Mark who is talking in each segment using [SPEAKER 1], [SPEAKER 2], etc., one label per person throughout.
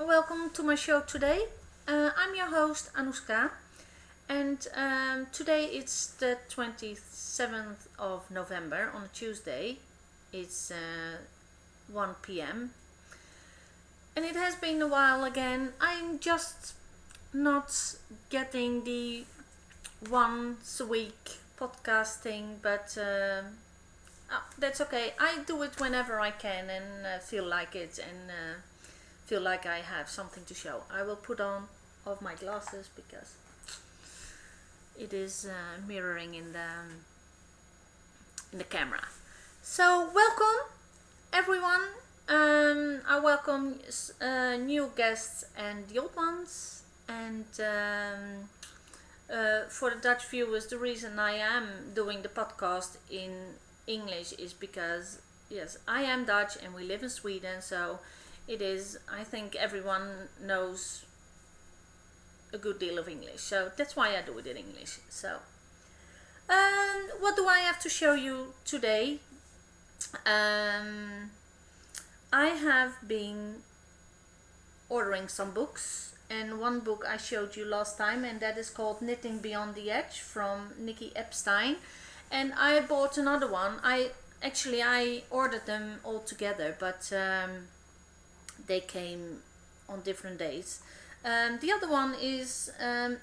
[SPEAKER 1] welcome to my show today. I'm your host Anushka, and today it's the 27th of November on a Tuesday. It's 1 p.m. and it has been a while again. I'm just not getting the once a week podcasting, but that's okay. I do it whenever I can and feel like it and feel like I have something to show. I will put on off my glasses because it is mirroring in the camera. So welcome everyone. I welcome new guests and the old ones. And for the Dutch viewers, the reason I am doing the podcast in English is because yes, I am Dutch and we live in Sweden, so it is, I think everyone knows a good deal of English, so that's why I do it in English. So what do I have to show you today? I have been ordering some books, and one book I showed you last time, and that is called Knitting Beyond the Edge from Nikki Epstein. And I bought another one. I ordered them all together, but they came on different days. The other one is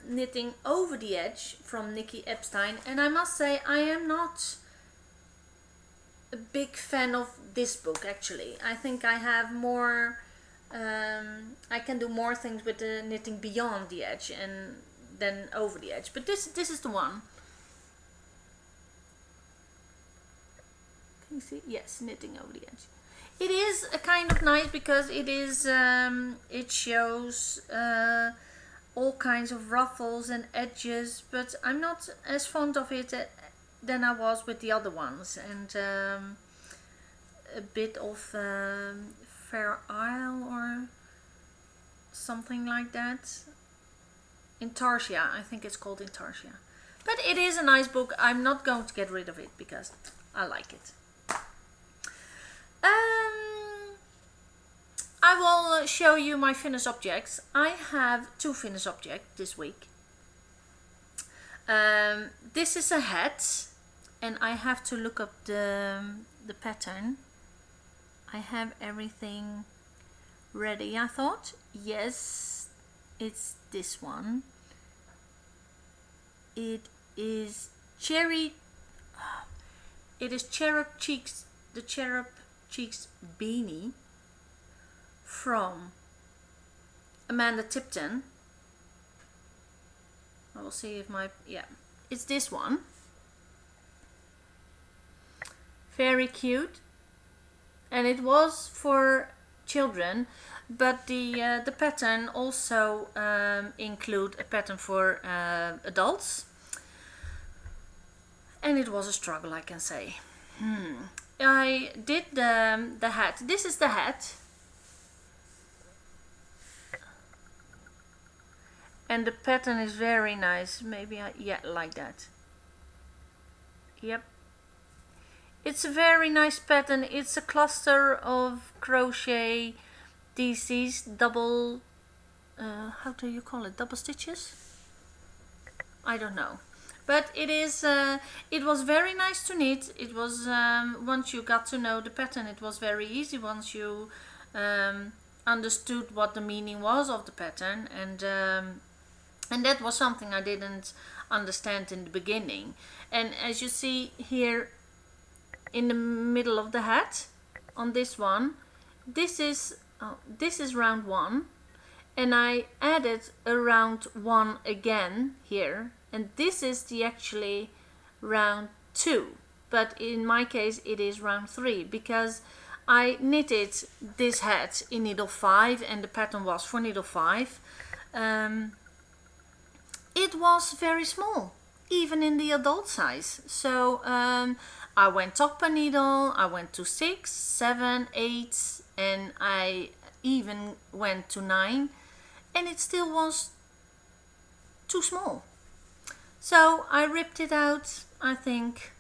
[SPEAKER 1] Knitting Over the Edge from Nikki Epstein, and I must say I am not a big fan of this book actually. I think I have more, I can do more things with the Knitting Beyond the Edge and than Over the Edge, but this is the one. Can you see? Yes, Knitting Over the Edge. It is a kind of nice because it is it shows all kinds of ruffles and edges, but I'm not as fond of it than I was with the other ones, and a bit of Fair Isle or something like that. Intarsia, I think it's called Intarsia. But it is a nice book. I'm not going to get rid of it because I like it. I will show you my finished objects. I have two finished objects this week. This is a hat, and I have to look up the pattern. I have everything ready, I thought. Yes, it's this one. It is Cherub Cheeks, the Cherub Cheeks beanie from Amanda Tipton. I will see if it's this one. Very cute, and it was for children, but the pattern also include a pattern for adults, and it was a struggle, I can say. I did the hat. This is the hat, and the pattern is very nice. Maybe like that. Yep, it's a very nice pattern. It's a cluster of crochet, these double how do you call it, double stitches? I don't know, but it is it was very nice to knit. It was once you got to know the pattern, it was very easy once you understood what the meaning was of the pattern, and that was something I didn't understand in the beginning. And as you see here in the middle of the hat on this one, this is round 1, and I added a round 1 again here, and this is the actually round 2, but in my case it is round 3 because I knitted this hat in needle 5 and the pattern was for needle 5. It was very small, even in the adult size. So I went up a needle, I went to 6, 7, 8, and I even went to 9, and it still was too small. So I ripped it out, I think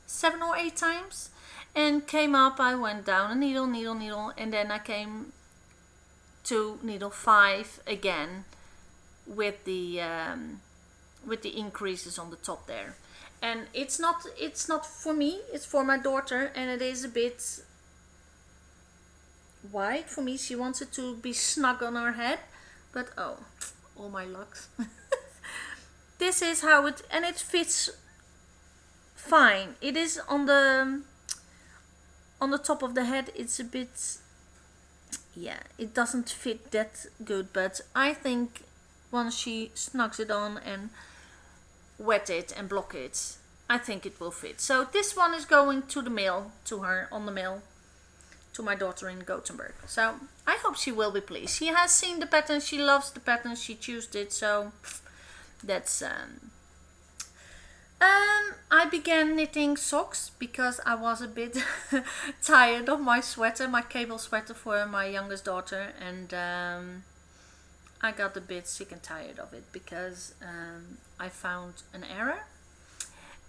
[SPEAKER 1] 7 or 8 times, and came up. I went down a needle, and then I came to needle 5 again with the increases on the top there. And it's not for me, it's for my daughter, and it is a bit wide for me. She wants it to be snug on her head, but oh, all my locks. This is how it, and it fits fine. It is on the top of the head, it's a bit, yeah, it doesn't fit that good, but I think once she snugs it on and wet it and block it, I think it will fit. So this one is going to the mail, to her on the mail, to my daughter in Gothenburg. So I hope she will be pleased. She has seen the pattern, she loves the pattern, she chose it, so that's I began knitting socks because I was a bit tired of my sweater, my cable sweater for my youngest daughter, and I got a bit sick and tired of it because I found an error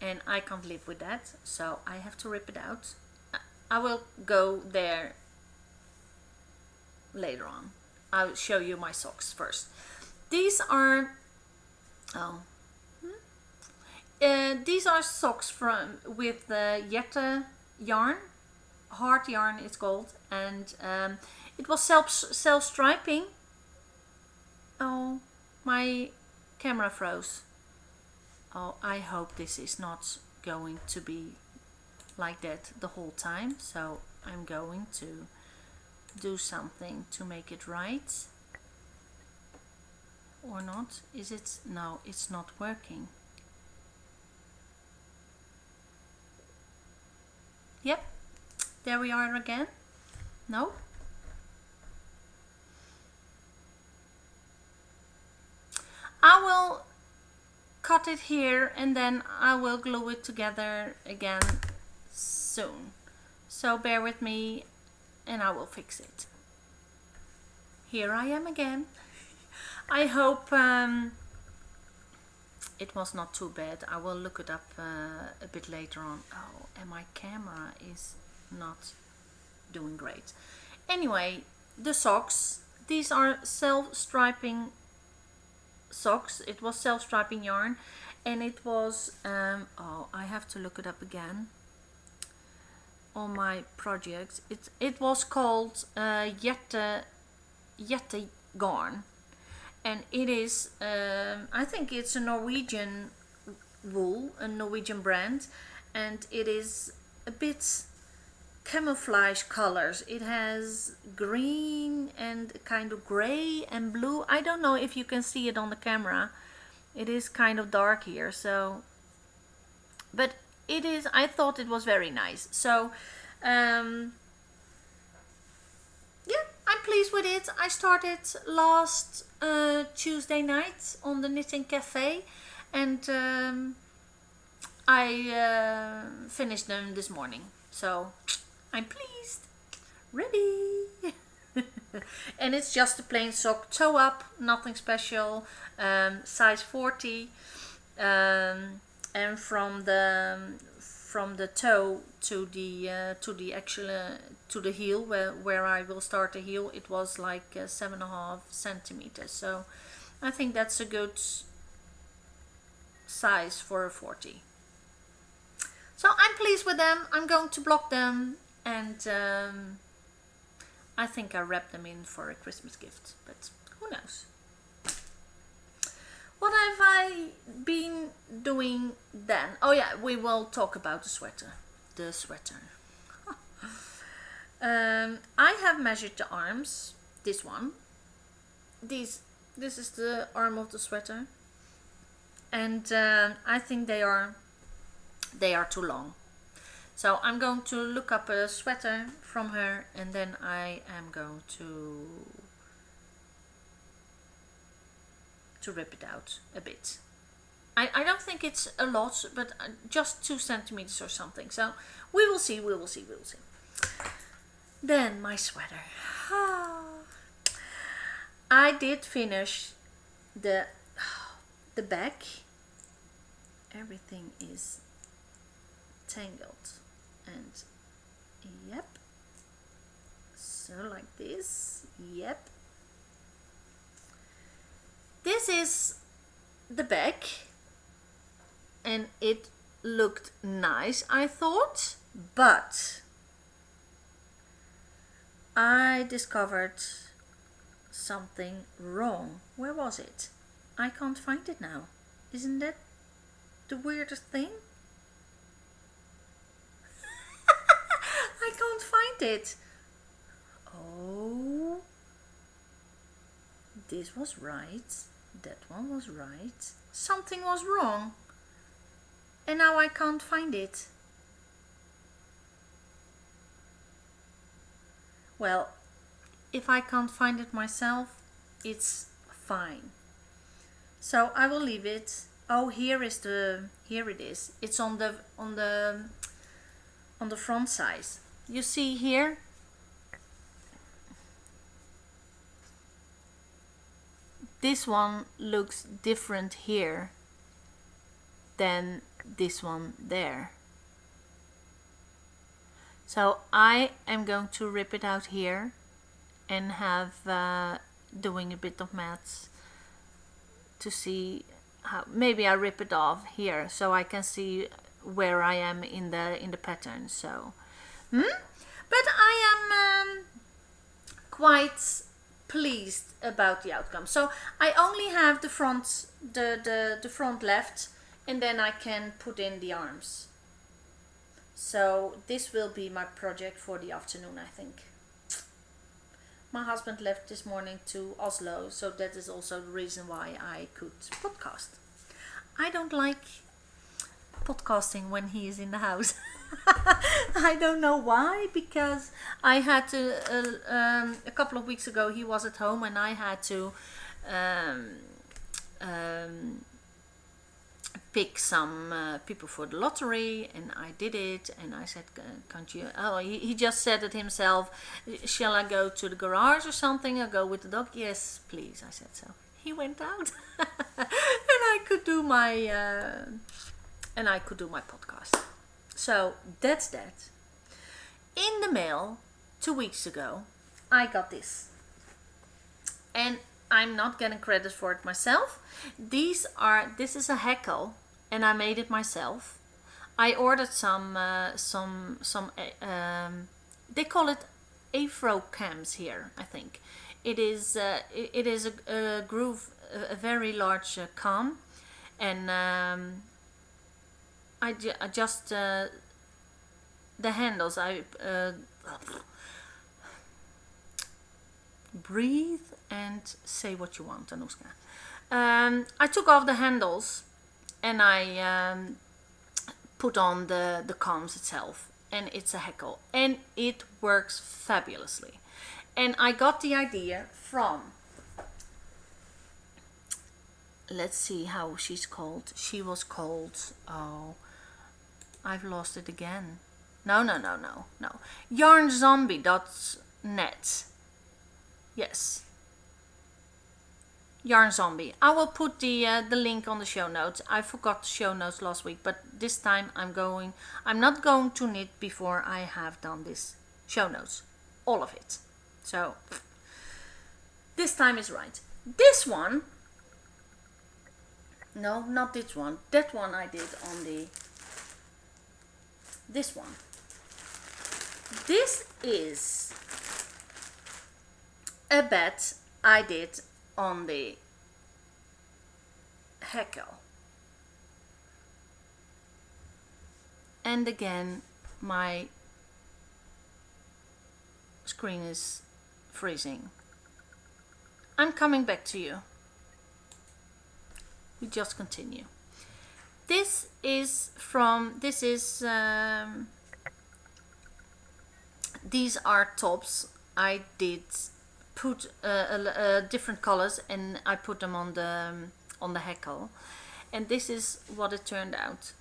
[SPEAKER 1] and I can't live with that, so I have to rip it out. I will go there later on. I'll show you my socks first. These are these are socks with Jette yarn, Heart yarn it's called, and it was self-striping. Oh, my camera froze. Oh, I hope this is not going to be like that the whole time, so I'm going to do something to make it right. Or not? Is it? No, it's not working. Yep, there we are again. No? I will cut it here and then I will glue it together again soon. So bear with me and I will fix it. Here I am again. I hope it was not too bad. I will look it up a bit later on. Oh, and my camera is not doing great. Anyway, the socks. These are self-striping socks. It was self-striping yarn, and it was oh, I have to look it up again on my project. It was called Jette Garn, and it is I think it's a Norwegian wool, a Norwegian brand, and it is a bit camouflage colors. It has green and kind of gray and blue. I don't know if you can see it on the camera. It is kind of dark here, so but it is, I thought it was very nice. So yeah, I'm pleased with it. I started last Tuesday night on the Knitting Cafe, and I finished them this morning, so I'm pleased. Ready. And it's just a plain sock, toe up, nothing special, size 40, and from the toe to the actual to the heel, where I will start the heel, it was like 7.5 centimeters. So I think that's a good size for a 40. So I'm pleased with them. I'm going to block them, and I think I wrap them in for a Christmas gift, but who knows. What have I been doing then? Oh yeah, we will talk about the sweater. I have measured the arms. This one. This is the arm of the sweater, and I think they are too long. So I'm going to look up a sweater from her, and then I am going to rip it out a bit. I don't think it's a lot, but just 2 centimeters or something. So we will see. Then my sweater. I did finish the back. Everything is tangled, and yep, so like this, yep, This is the back, and it looked nice, I thought, but I discovered something wrong. Where was it? I can't find it now. Isn't that the weirdest thing? I can't find it. Oh, this was right. That one was right. Something was wrong. And now I can't find it. Well, if I can't find it myself, it's fine. So I will leave it. Oh, here it is. It's on the front side. You see here? This one looks different here than this one there. So I am going to rip it out here and have doing a bit of maths to see how. Maybe I rip it off here so I can see where I am in the pattern. So, but I am quite pleased about the outcome. So I only have the front the front left, and then I can put in the arms. So this will be my project for the afternoon, I think. My husband left this morning to Oslo, so that is also the reason why I could podcast. I don't like podcasting when he is in the house. I don't know why, because I had to a couple of weeks ago he was at home and I had to pick some people for the lottery, and I did it, and I said, can't you, he just said it himself, shall I go to the garage or something, or go with the dog? Yes, please, I said. So he went out and I could do my podcast. So that's that. In the mail 2 weeks ago I got this, and I'm not getting credit for it myself. This is a Hackle, and I made it myself. I ordered some they call it Afro cams here, I think. It is a groove, a very large cam, and I just the handles. I breathe and say what you want, Anushka. I took off the handles and I put on the comms itself, and it's a Hackle, and it works fabulously. And I got the idea from, let's see how she's called. She was called, oh, I've lost it again. No. Yarnzombie.net. Yes. Yarn Zombie. I will put the link on the show notes. I forgot the show notes last week, but this time I'm not going to knit before I have done this show notes, all of it. So this time is right. This one, no, not this one. That one I did on this one. This is a bet I did on the Hackle. And again, my screen is freezing. I'm coming back to you. We just continue. These are tops. I did put different colors, and I put them on the Hackle, and this is what it turned out.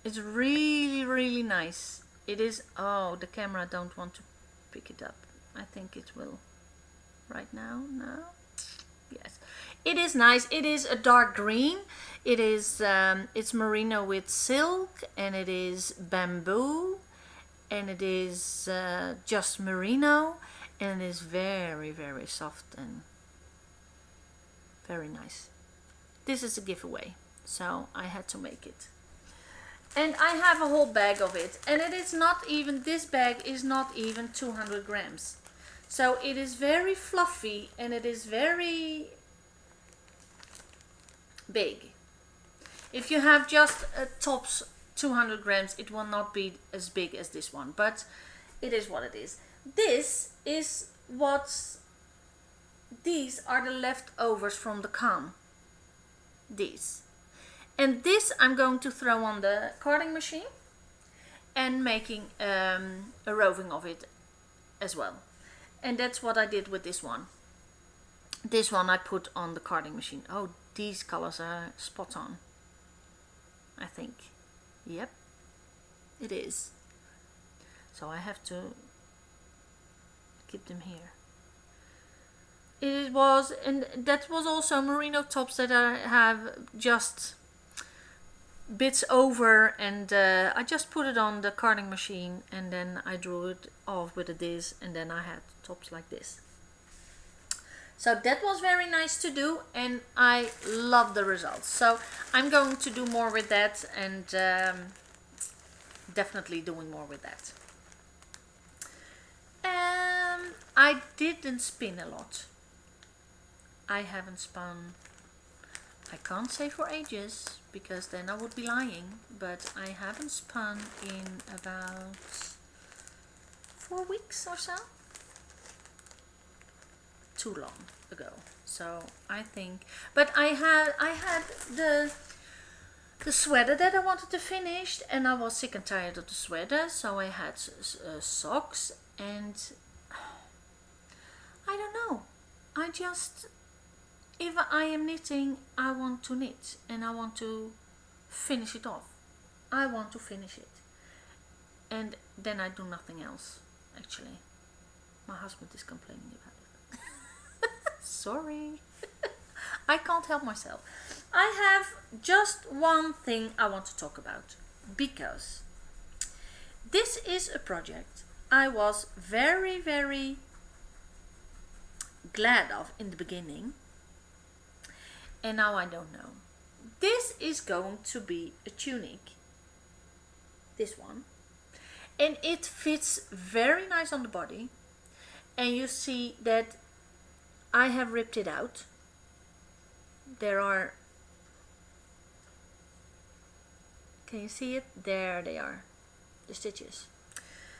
[SPEAKER 1] It's really nice. It is. Oh, the camera don't want to pick it up. I think it will right now. No. Yes, it is nice. It is a dark green. It is it's merino with silk, and it is bamboo, and it is just merino, and it is very, very soft and very nice. This is a giveaway, so I had to make it. And I have a whole bag of it, and it is not even, this bag is not even 200 grams. So it is very fluffy and it is very big. If you have just a tops 200 grams, it will not be as big as this one, but it is what it is. This is what's, these are the leftovers from the calm. These. And this I'm going to throw on the carding machine and making a roving of it as well. And that's what I did with this one. This one I put on the carding machine. Oh, these colors are spot on, I think. Yep, it is. So I have to keep them here. It was, and that was also merino tops that I have just bits over, and I just put it on the carding machine and then I drew it off with this, and then I had tops like this. So that was very nice to do, and I love the results. So I'm going to do more with that, and definitely doing more with that. I didn't spin a lot. I haven't spun, I can't say for ages, because then I would be lying, but I haven't spun in about 4 weeks or so. Too long ago. So I think, but I had the sweater that I wanted to finish, and I was sick and tired of the sweater, so I had socks, and I don't know, I just, if I am knitting, I want to knit and I want to finish it off. I want to finish it, and then I do nothing else. Actually, my husband is complaining about it. Sorry. I can't help myself. I have just one thing I want to talk about, because this is a project I was very, very glad of in the beginning, and now I don't know. This is going to be a tunic, this one, and it fits very nice on the body, and you see that I have ripped it out. There are, can you see it? There they are, the stitches.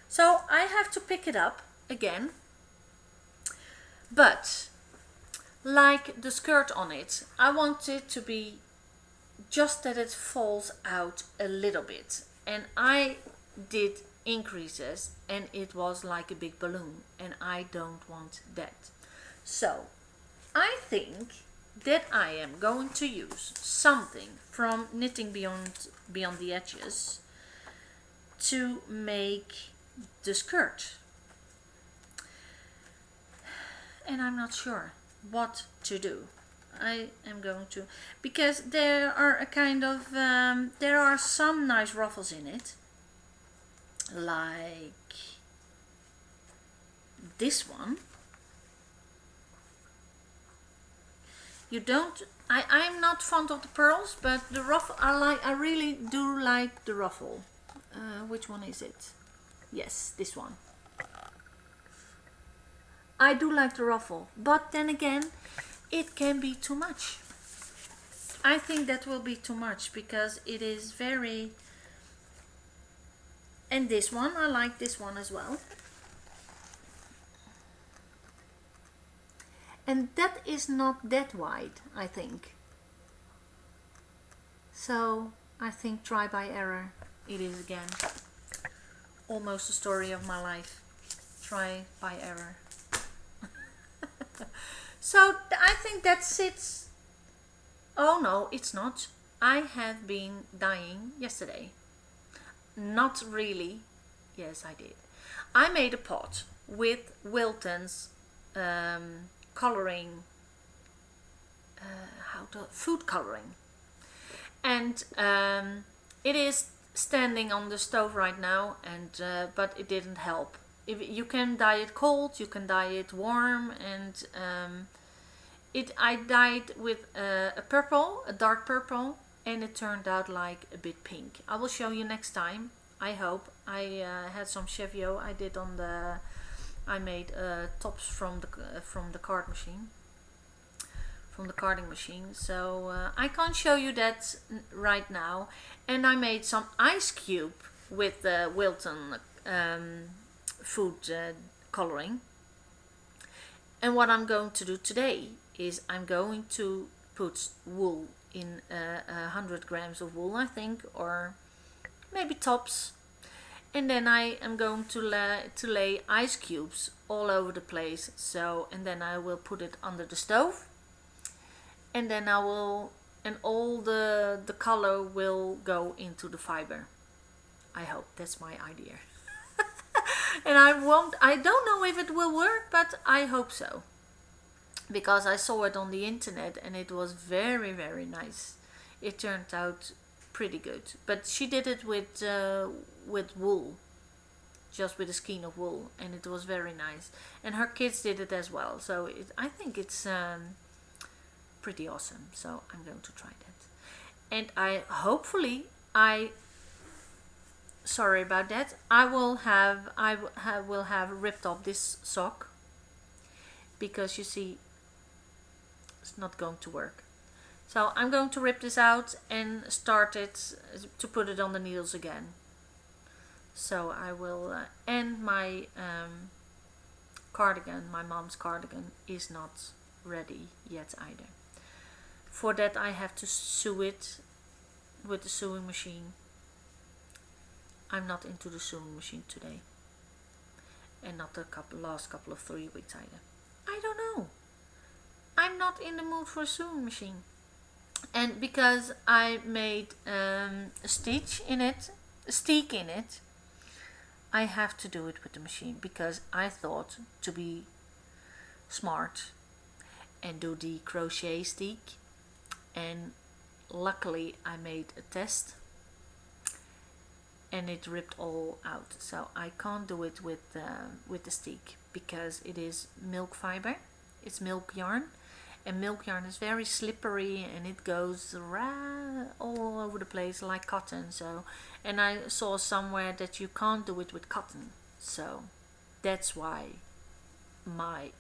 [SPEAKER 1] So I have to pick it up again, but like the skirt on it, I want it to be just that it falls out a little bit, and I did increases and it was like a big balloon, and I don't want that. So I think that I am going to use something from Knitting Beyond the Edges to make the skirt, and I'm not sure what to do. I am going to, because there are a kind of there are some nice ruffles in it, like this one. You don't, I'm not fond of the pearls, but the ruffle I really do like the ruffle. Which one is it? Yes, this one. I do like the ruffle, but then again, it can be too much. I think that will be too much, because it is very, and this one, I like this one as well. And that is not that wide, I think. So I think try by error it is again. Almost the story of my life. Try by error. So I think that sits. Oh no, it's not. I have been dyeing yesterday. Not really. Yes, I did. I made a pot with Wilton's coloring, food coloring, and it is standing on the stove right now, and but it didn't help. If you can dye it cold, you can dye it warm, and I dyed with a purple, a dark purple, and it turned out like a bit pink. I will show you next time. I hope. I had some Chevio. I made tops from the card machine, from the carding machine. So I can't show you that right now. And I made some ice cube with the Wilton food coloring. And what I'm going to do today is I'm going to put wool in 100 grams of wool, I think, or maybe tops. And then I am going to lay ice cubes all over the place. So, and then I will put it under the stove. And then all the color will go into the fiber. I hope. That's my idea. And I don't know if it will work, but I hope so. Because I saw it on the internet and it was very, very nice. It turned out pretty good. But she did it with wool. Just with a skein of wool. And it was very nice. And her kids did it as well. So I think it's pretty awesome. So I'm going to try that. And sorry about that. I will have ripped off this sock, because you see it's not going to work. So I'm going to rip this out and start it to put it on the needles again. So I will and my cardigan, my mom's cardigan, is not ready yet either. For that I have to sew it with the sewing machine. I'm not into the sewing machine today, and not the last couple of 3 weeks either. I don't know. I'm not in the mood for a sewing machine. And because I made a steek in it, I have to do it with the machine, because I thought to be smart and do the crochet steek. And luckily I made a test and it ripped all out. So I can't do it with the steek, because it is milk fiber. It's milk yarn, and milk yarn is very slippery and it goes all over the place like cotton. So, and I saw somewhere that you can't do it with cotton. So that's why my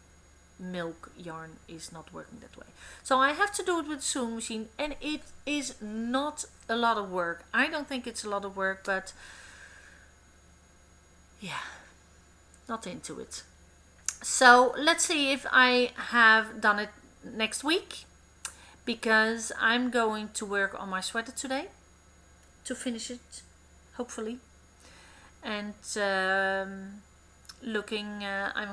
[SPEAKER 1] milk yarn is not working that way. So I have to do it with the sewing machine, and it is not a lot of work. I don't think it's a lot of work, but yeah, not into it. So let's see if I have done it next week, because I'm going to work on my sweater today to finish it, hopefully. And I'm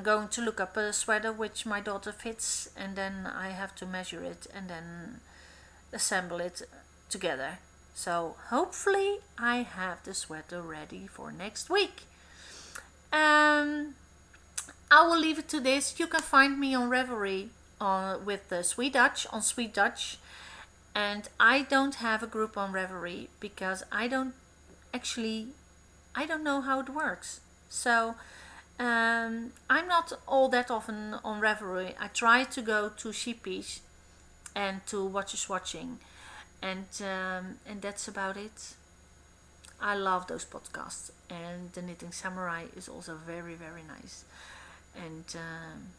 [SPEAKER 1] going to look up a sweater which my daughter fits, and then I have to measure it and then assemble it together. So hopefully I have the sweater ready for next week. I will leave it to this. You can find me on Ravelry with the Sweet Dutch, on Sweet Dutch. And I don't have a group on Ravelry, because I don't know how it works. So I'm not all that often on Ravelry. I try to go to Sheepish and to Watch Is Watching, and that's about it. I love those podcasts, and the Knitting Samurai is also very, very nice. And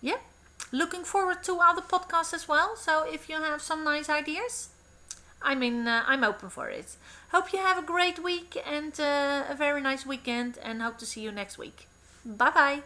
[SPEAKER 1] yeah, looking forward to other podcasts as well. So if you have some nice ideas, I'm open for it. Hope you have a great week and a very nice weekend, and hope to see you next week. Bye bye.